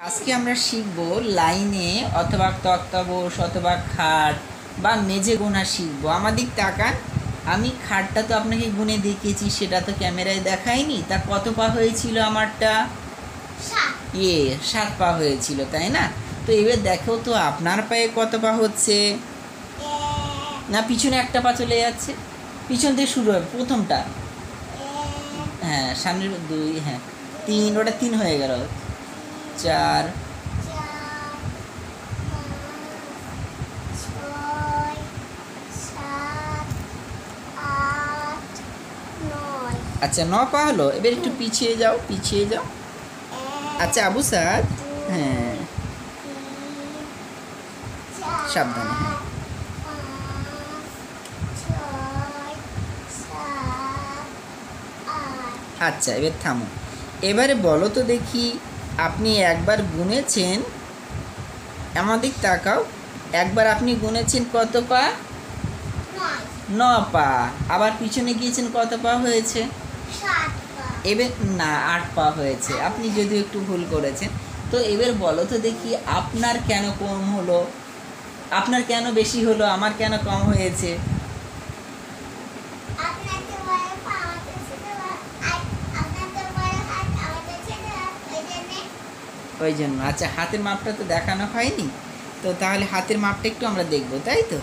আজকে আমরা শিখব লাইনে অথবা তক্তাপোষ অথবা খাট বা মেঝে গোনা শিখবো। আমার দিক তাকান। আমি খাটটা তো আপনাকে গুনে দেখিয়েছি, সেটা তো ক্যামেরায় দেখাইনি। তা কত পা হয়েছিল আমারটা? 7 পা হয়েছিল, তাই না? তো এবার দেখো তো আপনার পায়ে কত পা হচ্ছে। না, পিছনে একটা পা চলে যাচ্ছে। পিছন থেকে শুরু হবে প্রথমটা। হ্যাঁ, সামনের 2, হ্যাঁ 3, ওটা 3 হয়ে গেল। 4, আচ্ছা 9 পা হলো। এবার একটু পিছিয়ে যাও, পিছিয়ে যাও। আচ্ছা আবু সাদ, হ্যাঁ সাবধানে, হ্যাঁ। আচ্ছা এবার থামো। এবারে বলো তো দেখি, আপনি একবার গুনেছেন, আমাদের তাকাও, একবার আপনি গুনেছেন কত পা? 9 পা। আবার পিছনে গিয়েছেন, কত পা হয়েছে? এবার না, 8 পা হয়েছে। আপনি যদিও একটু ভুল করেছেন। তো এবার বলো তো দেখি, আপনার কেন কম হলো, আপনার কেন বেশি হলো, আমার কেন কম হয়েছে? ওই জন্য। আচ্ছা, হাতের মাপটা তো দেখানো হয়নি, তো তাহলে হাতের মাপটা একটু আমরা দেখবো, তাই তো?